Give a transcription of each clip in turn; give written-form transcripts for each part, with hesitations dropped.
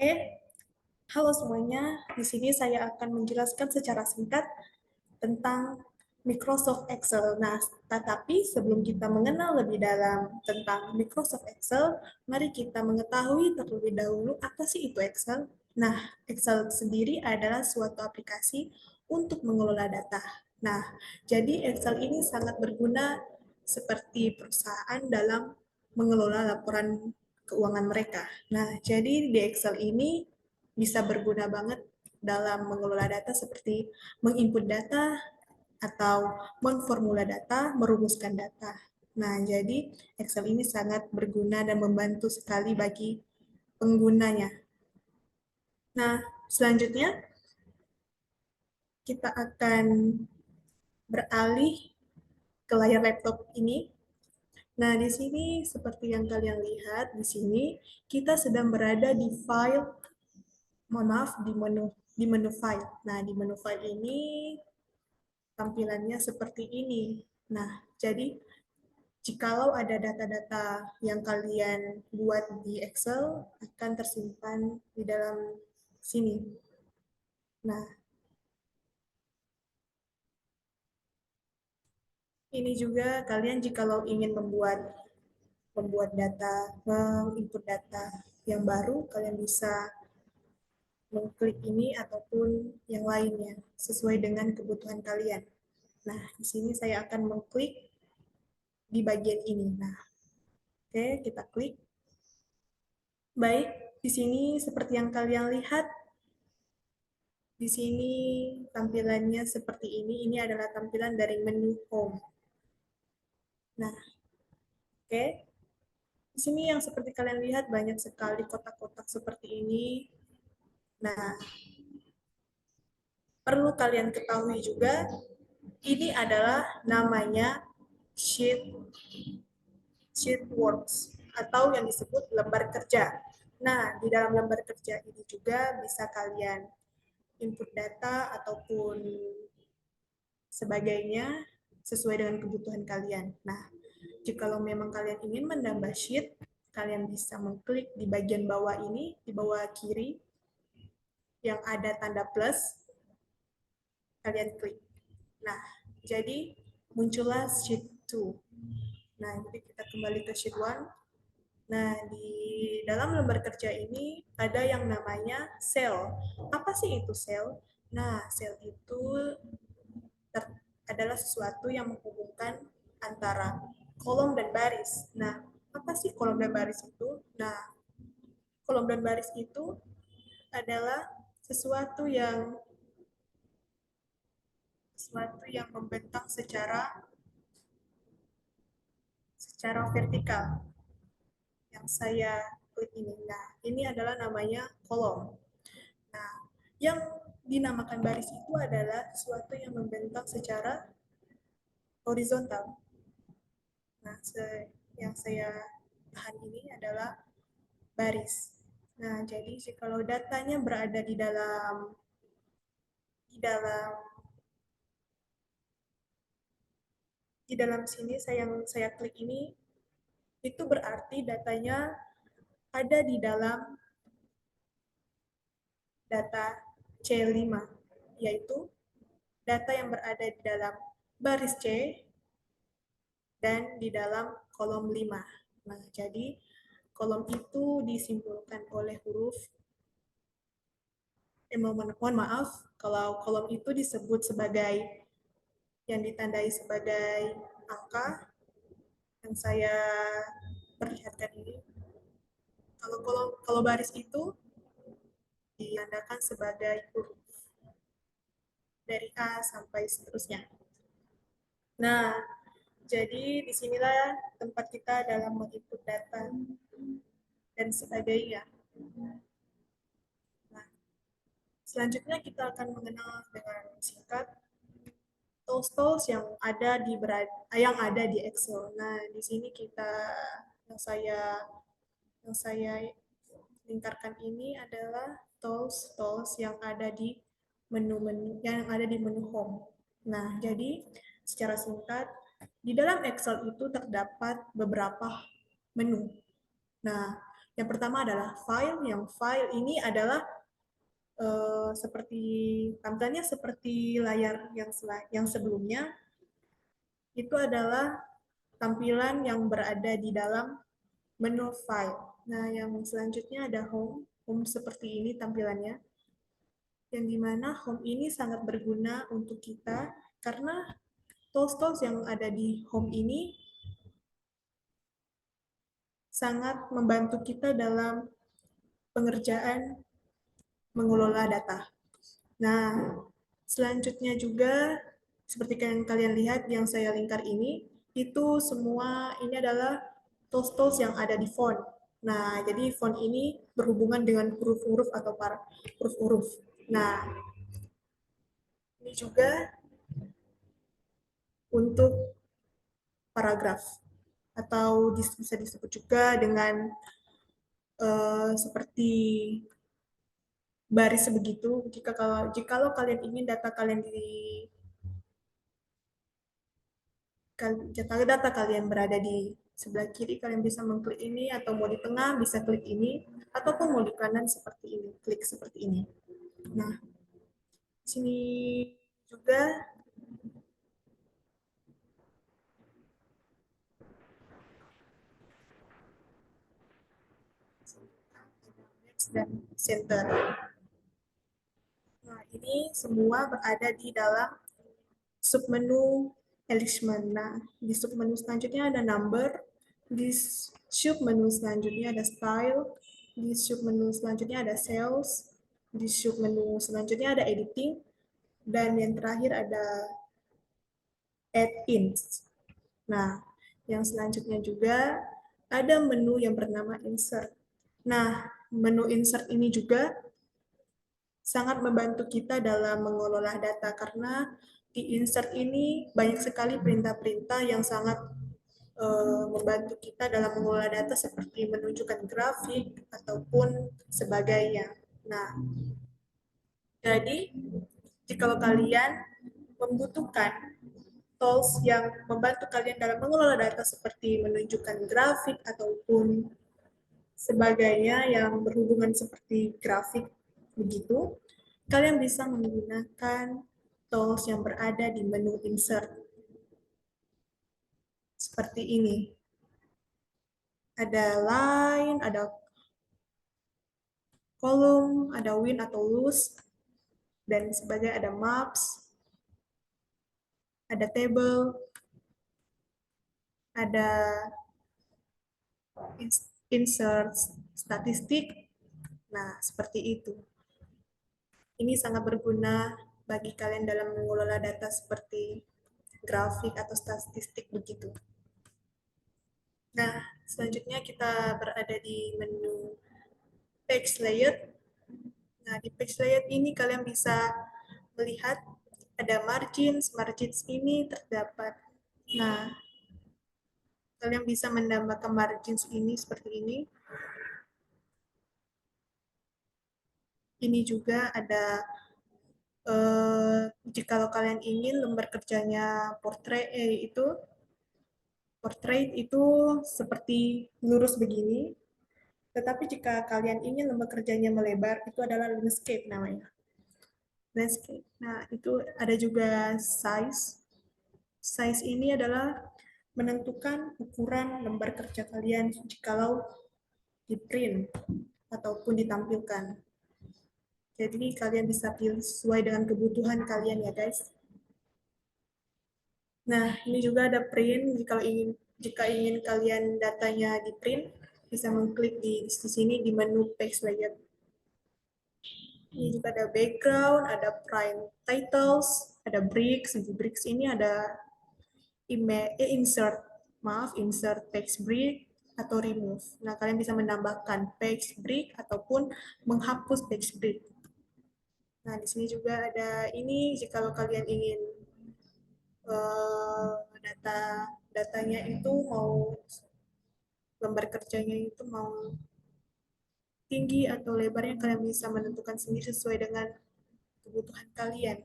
Oke, halo semuanya. Di sini saya akan menjelaskan secara singkat tentang Microsoft Excel. Nah, tetapi sebelum kita mengenal lebih dalam tentang Microsoft Excel, mari kita mengetahui terlebih dahulu apa sih itu Excel. Nah, Excel sendiri adalah suatu aplikasi untuk mengelola data. Nah, jadi Excel ini sangat berguna seperti perusahaan dalam mengelola laporan keuangan mereka. Nah, jadi di Excel ini bisa berguna banget dalam mengelola data seperti menginput data atau memformula data, merumuskan data. Nah, jadi Excel ini sangat berguna dan membantu sekali bagi penggunanya. Nah, selanjutnya kita akan beralih ke layar laptop ini. Nah, di sini seperti yang kalian lihat, di sini kita sedang berada di file, mohon maaf, di menu file. Nah, di menu file ini tampilannya seperti ini. Nah, jadi jikalau ada data-data yang kalian buat di Excel akan tersimpan di dalam sini. Nah, ini juga kalian jikalau ingin membuat data, menginput data yang baru, kalian bisa mengklik ini ataupun yang lainnya sesuai dengan kebutuhan kalian. Nah, di sini saya akan mengklik di bagian ini. Nah, oke, kita klik. Baik, di sini seperti yang kalian lihat, di sini tampilannya seperti ini. Ini adalah tampilan dari menu home. Nah, oke. Di sini yang seperti kalian lihat banyak sekali kotak-kotak seperti ini. Nah, perlu kalian ketahui juga, ini adalah namanya sheet works atau yang disebut lembar kerja. Nah, di dalam lembar kerja ini juga bisa kalian input data ataupun sebagainya sesuai dengan kebutuhan kalian. Nah, jikalau memang kalian ingin menambah sheet, kalian bisa mengklik di bagian bawah ini, di bawah kiri, yang ada tanda plus, kalian klik. Nah, jadi muncullah sheet 2. Nah, jadi kita kembali ke sheet 1. Nah, di dalam lembar kerja ini ada yang namanya sel. Apa sih itu sel? Nah, sel itu adalah sesuatu yang menghubungkan antara kolom dan baris. Nah, apa sih kolom dan baris itu? Nah, kolom dan baris itu adalah sesuatu yang membentang secara vertikal yang saya klik ini. Nah, ini adalah namanya kolom. Nah, yang dinamakan baris itu adalah sesuatu yang membentang secara horizontal. Nah, yang saya tahan ini adalah baris. Nah, jadi kalau datanya berada di dalam sini saya klik ini, itu berarti datanya ada di dalam data C5, yaitu data yang berada di dalam baris C dan di dalam kolom 5. Nah, jadi kolom itu disimpulkan oleh huruf, mohon maaf, kalau kolom itu disebut sebagai, yang ditandai sebagai angka, yang saya perlihatkan ini. Kalau baris itu diandakan sebagai huruf dari A sampai seterusnya. Nah, jadi disinilah tempat kita dalam menginput data dan sebagainya. Nah, selanjutnya kita akan mengenal dengan singkat tools-tools yang ada di Excel. Nah, di sini yang saya yang saya lingkarkan ini adalah tools yang ada di menu home. Nah, jadi secara singkat di dalam Excel itu terdapat beberapa menu. Nah, Yang pertama adalah file. Yang file ini adalah seperti tampilannya seperti layar yang sebelumnya. Itu adalah tampilan yang berada di dalam menu file. Nah, yang selanjutnya ada home. Home seperti ini tampilannya. Yang dimana home ini sangat berguna untuk kita karena tools-tools yang ada di home ini sangat membantu kita dalam pengerjaan mengelola data. Nah, selanjutnya juga seperti yang kalian lihat yang saya lingkar ini, itu semua ini adalah tools-tools yang ada di font. Nah, jadi font ini berhubungan dengan huruf-huruf atau para huruf-huruf. Nah, ini juga untuk paragraf atau bisa disebut juga dengan seperti baris begitu. Jikalau kalian ingin data kalian data kalian berada di sebelah kiri, kalian bisa mengklik ini, atau mau di tengah bisa klik ini, ataupun mau di kanan seperti ini, klik seperti ini. Nah, sini juga dan center. Nah, ini semua berada di dalam submenu enrichment. Nah, di submenu selanjutnya ada number, di submenu selanjutnya ada style, di submenu selanjutnya ada sales, di submenu selanjutnya ada editing, dan yang terakhir ada add-ins. Nah, yang selanjutnya juga ada menu yang bernama insert. Nah, menu insert ini juga sangat membantu kita dalam mengelola data karena di insert ini banyak sekali perintah-perintah yang sangat membantu kita dalam mengelola data seperti menunjukkan grafik ataupun sebagainya. Nah, jadi jika kalian membutuhkan tools yang membantu kalian dalam mengelola data seperti menunjukkan grafik ataupun sebagainya yang berhubungan seperti grafik begitu, kalian bisa menggunakan tools yang berada di menu insert seperti ini. Ada line, ada kolom, ada win atau lose, dan sebagainya, ada maps, ada table, ada insert statistik. Nah, seperti itu. Ini sangat berguna bagi kalian dalam mengelola data seperti grafik atau statistik begitu. Nah, selanjutnya kita berada di menu page layout. Nah, di page layout ini kalian bisa melihat ada margins. Margins ini terdapat. Nah, kalian bisa menambahkan margins ini seperti ini. Ini juga ada jika kalian ingin lembar kerjanya portrait itu seperti lurus begini. Tetapi jika kalian ingin lembar kerjanya melebar, itu adalah landscape namanya. Landscape. Nah, itu ada juga size. Size ini adalah menentukan ukuran lembar kerja kalian jikalau di print ataupun ditampilkan. Jadi kalian bisa pilih sesuai dengan kebutuhan kalian ya guys. Nah, ini juga ada print. Jika ingin kalian datanya di print, bisa mengklik di sini di menu page layout. Ini juga ada background, ada print titles, ada bricks. Di bricks ini ada insert text brick atau remove. Nah, kalian bisa menambahkan text brick ataupun menghapus text brick. Nah, di sini juga ada ini jika kalian ingin data datanya itu mau lembar kerjanya itu mau tinggi atau lebarnya kalian bisa menentukan sendiri sesuai dengan kebutuhan kalian.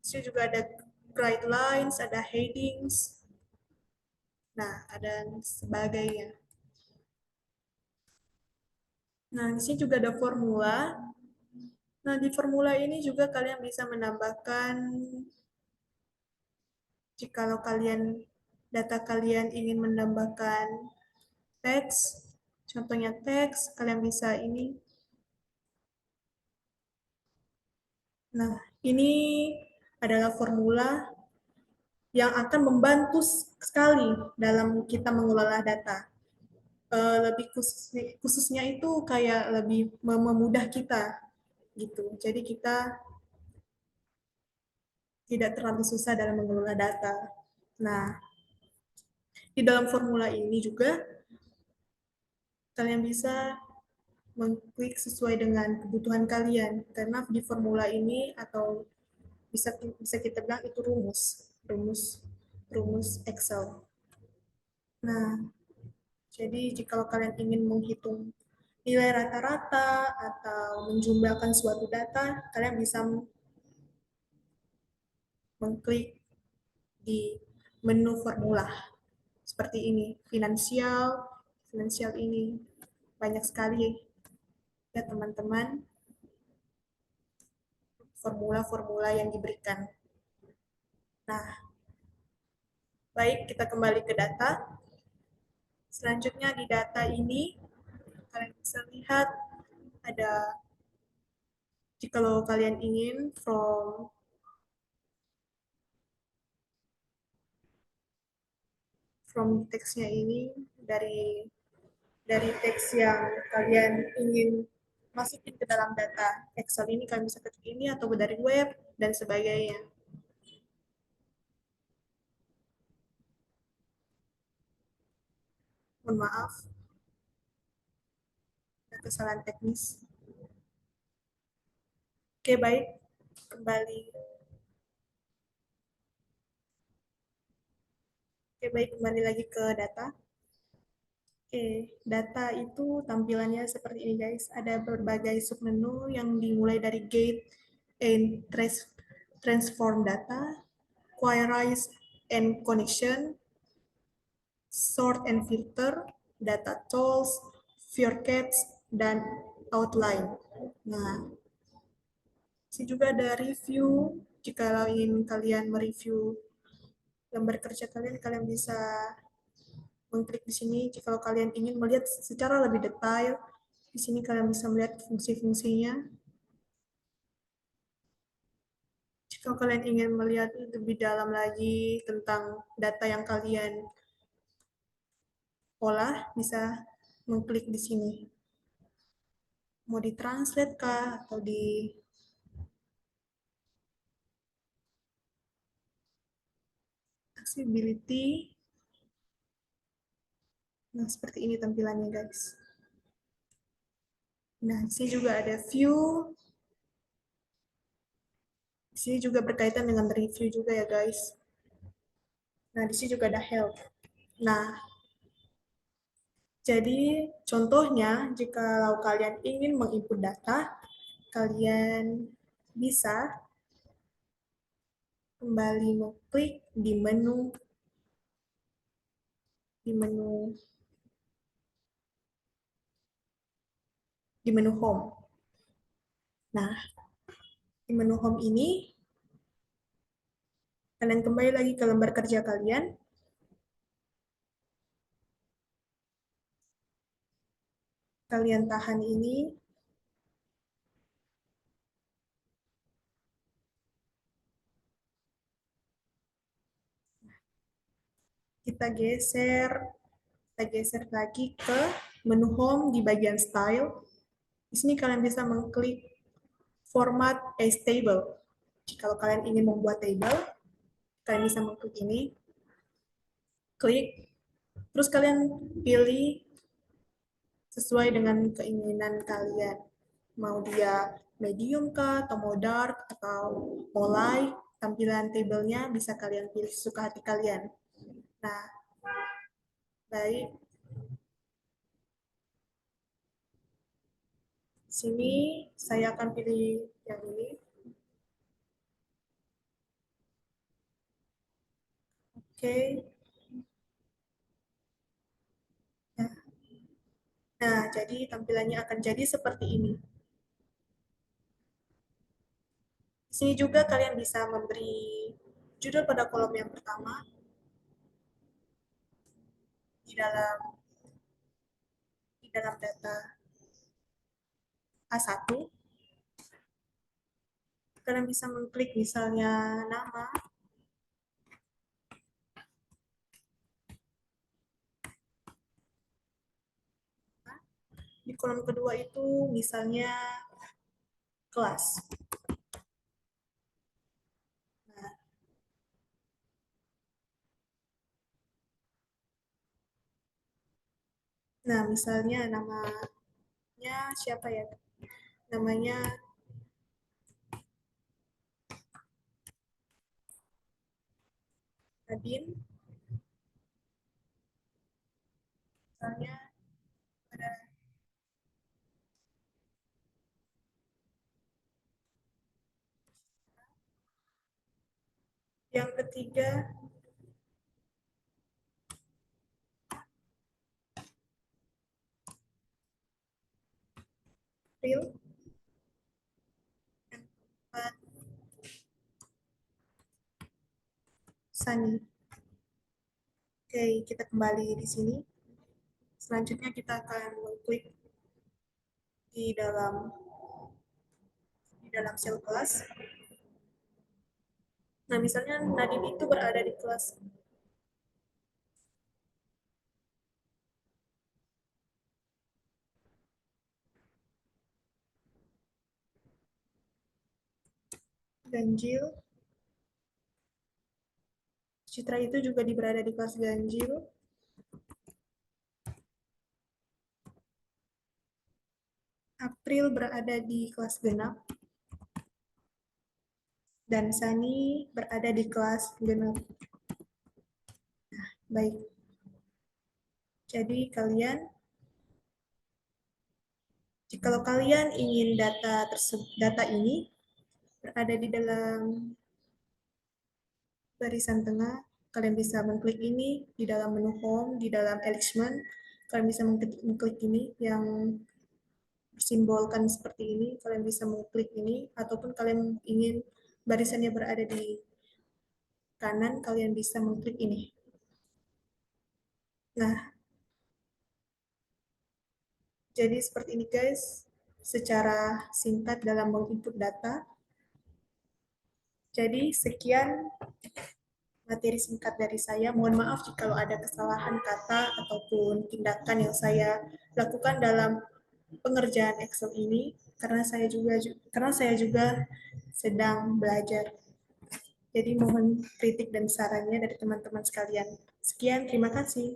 Di sini juga ada guidelines, ada headings, nah ada sebagainya. Nah, di sini juga ada formula. Nah, di formula ini juga kalian bisa menambahkan jikalau kalian data kalian ingin menambahkan teks, contohnya teks, kalian bisa ini. Nah, ini adalah formula yang akan membantu sekali dalam kita mengelola data. Lebih khususnya itu kayak lebih memudah kita gitu. Jadi kita tidak terlalu susah dalam mengelola data. Nah, di dalam formula ini juga kalian bisa mengklik sesuai dengan kebutuhan kalian karena di formula ini atau bisa bisa kita bilang itu rumus rumus Excel. Nah, jadi jika kalian ingin menghitung nilai rata-rata atau menjumlahkan suatu data, kalian bisa mengklik di menu formula seperti ini. Finansial ini banyak sekali ya teman-teman formula-formula yang diberikan. Nah, baik kita kembali ke data. Selanjutnya di data ini kalian bisa lihat ada jikalau kalian ingin from teksnya ini dari teks yang kalian ingin masukin ke dalam data Excel ini kalian bisa ketik ini atau dari web dan sebagainya. Mohon maaf, ada kesalahan teknis. Oke, baik. Kembali. Oke, baik. Kembali lagi ke data. Oke, data itu tampilannya seperti ini, guys. Ada berbagai submenu yang dimulai dari gate and transform data, queries and connection, sort and filter, data tools, forecast, dan outline. Nah, sini juga ada review. Jika ingin kalian mereview gambar kerja kalian, kalian bisa mengklik di sini. Jika kalian ingin melihat secara lebih detail, di sini kalian bisa melihat fungsi-fungsinya. Jika kalian ingin melihat lebih dalam lagi tentang data yang kalian olah, bisa mengklik di sini. Mau ditranslate kah atau di accessibility. Nah, seperti ini tampilannya, guys. Nah, di sini juga ada view. Di sini juga berkaitan dengan review juga ya, guys. Nah, di sini juga ada help. Nah, jadi contohnya jika kalian ingin menginput data, kalian bisa kembali mengklik di menu home. Nah, di menu home ini kalian kembali lagi ke lembar kerja kalian. Kalian tahan ini. Kita geser lagi ke menu home di bagian style. Di sini kalian bisa mengklik format as table. Kalau kalian ingin membuat table, kalian bisa mengklik ini, klik, terus kalian pilih sesuai dengan keinginan kalian. Mau dia medium kah, atau mau dark, atau mau light, tampilan tablenya bisa kalian pilih suka hati kalian. Nah, baik. Sini saya akan pilih yang ini. Oke. Nah, Nah, jadi tampilannya akan jadi seperti ini. Di sini juga kalian bisa memberi judul pada kolom yang pertama di dalam data A1. Kalian bisa mengklik misalnya nama. Di kolom kedua itu misalnya kelas. Nah, misalnya namanya siapa ya? Namanya Adin. Misalnya ada yang ketiga Real. Yang keempat Sunny. Oke, kita kembali di sini. Selanjutnya kita akan mengklik di dalam sel kelas. Nah, misalnya Nadine itu berada di kelas ganjil. Citra itu juga berada di kelas ganjil. April berada di kelas genap. Dan Sani berada di kelas genap. Baik. Jadi jikalau kalian ingin data ini berada di dalam barisan tengah, kalian bisa mengklik ini di dalam menu home, di dalam alignment, kalian bisa mengklik ini yang simbolkan seperti ini, kalian bisa mengklik ini, ataupun kalian ingin barisannya berada di kanan, kalian bisa mengklik ini. Nah, jadi seperti ini guys, secara singkat dalam menginput data. Jadi sekian materi singkat dari saya. Mohon maaf jika ada kesalahan kata ataupun tindakan yang saya lakukan dalam pengerjaan Excel ini karena saya juga sedang belajar. Jadi mohon kritik dan sarannya dari teman-teman sekalian. Sekian, terima kasih.